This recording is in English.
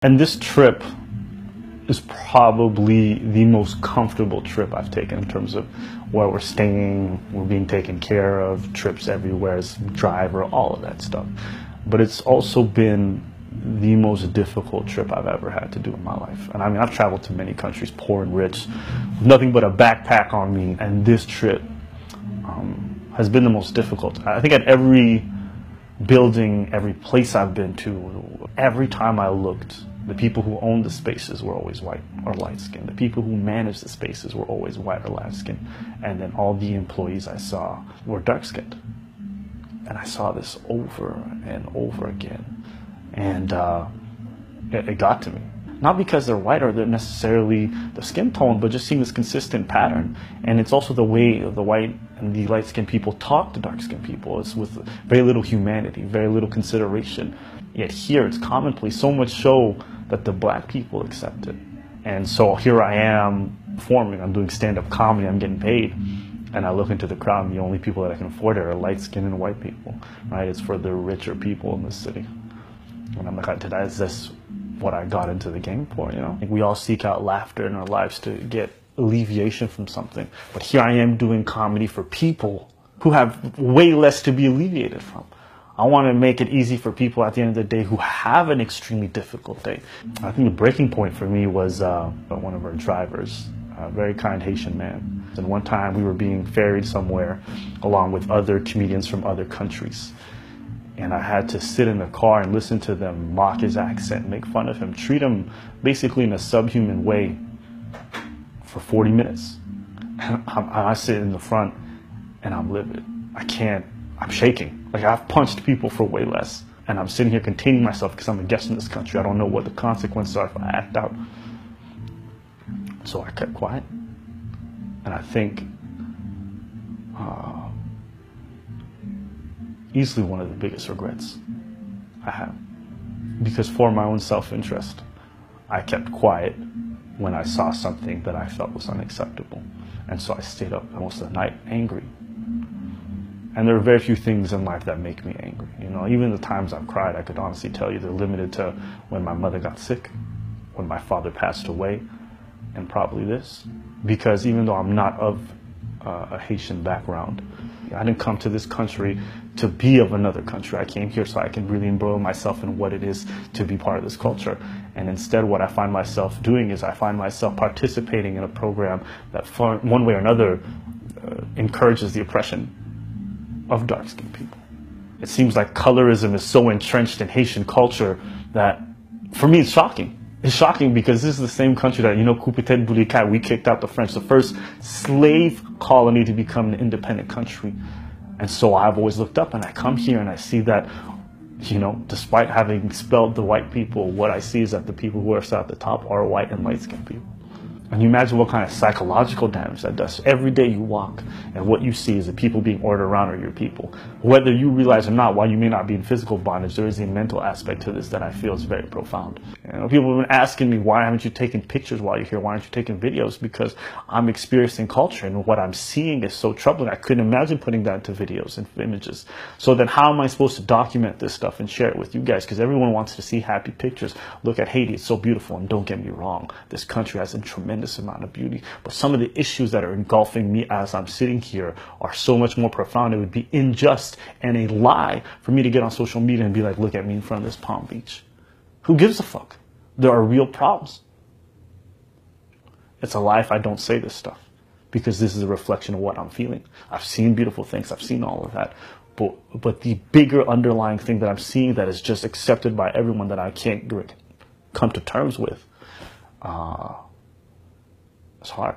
And this trip is probably the most comfortable trip I've taken in terms of where we're staying, we're being taken care of, trips everywhere, as driver, all of that stuff. But it's also been the most difficult trip I've ever had to do in my life. And I mean, I've traveled to many countries, poor and rich, nothing but a backpack on me. And this trip has been the most difficult. I think at every building, every place I've been to, every time I looked, the people who owned the spaces were always white or light-skinned. The people who managed the spaces were always white or light-skinned. And then all the employees I saw were dark-skinned. And I saw this over and over again. And it got to me. Not because they're white or they're necessarily the skin tone, but just seeing this consistent pattern. And it's also the way the white and the light-skinned people talk to dark-skinned people. It's with very little humanity, very little consideration. Yet here it's commonplace, so much so that the black people accept it. And so here I am performing, I'm doing stand-up comedy, I'm getting paid. And I look into the crowd and the only people that I can afford it are light-skinned and white people, right? It's for the richer people in the city. And I'm like, is this what I got into the game for, you know? I think we all seek out laughter in our lives to get alleviation from something. But here I am doing comedy for people who have way less to be alleviated from. I want to make it easy for people at the end of the day who have an extremely difficult day. I think the breaking point for me was one of our drivers, a very kind Haitian man. And one time we were being ferried somewhere along with other comedians from other countries. And I had to sit in the car and listen to them mock his accent, make fun of him, treat him basically in a subhuman way for 40 minutes. And I sit in the front and I'm livid. I'm shaking. Like, I've punched people for way less. And I'm sitting here containing myself because I'm a guest in this country. I don't know what the consequences are if I act out. So I kept quiet. And I think easily one of the biggest regrets I have. Because for my own self-interest, I kept quiet when I saw something that I felt was unacceptable. And so I stayed up most of the night angry. And there are very few things in life that make me angry. You know, even the times I've cried, I could honestly tell you they're limited to when my mother got sick, when my father passed away, and probably this. Because even though I'm not of a Haitian background, I didn't come to this country to be of another country. I came here so I can really embroil myself in what it is to be part of this culture. And instead what I find myself doing is I find myself participating in a program that one way or another encourages the oppression of dark-skinned people. It seems like colorism is so entrenched in Haitian culture that, for me, it's shocking. It's shocking because this is the same country that, you know, we kicked out the French, the first slave colony to become an independent country. And so I've always looked up and I come here and I see that, you know, despite having expelled the white people, what I see is that the people who are sat at the top are white and light-skinned people. And you imagine what kind of psychological damage that does. Every day you walk and what you see is the people being ordered around are your people. Whether you realize or not, while you may not be in physical bondage, there is a mental aspect to this that I feel is very profound. You know, people have been asking me, why haven't you taken pictures while you're here? Why aren't you taking videos? Because I'm experiencing culture and what I'm seeing is so troubling. I couldn't imagine putting that into videos and images. So then how am I supposed to document this stuff and share it with you guys? Because everyone wants to see happy pictures. Look at Haiti, it's so beautiful. And don't get me wrong, this country has a tremendous amount of beauty, but some of the issues that are engulfing me as I'm sitting here are so much more profound. It would be unjust and a lie for me to get on social media and be like, look at me in front of this Palm Beach. Who gives a fuck? There are real problems. It's a lie if I don't say this stuff, because this is a reflection of what I'm feeling. I've seen beautiful things, I've seen all of that, but the bigger underlying thing that I'm seeing that is just accepted by everyone that I can't come to terms with, it's hard.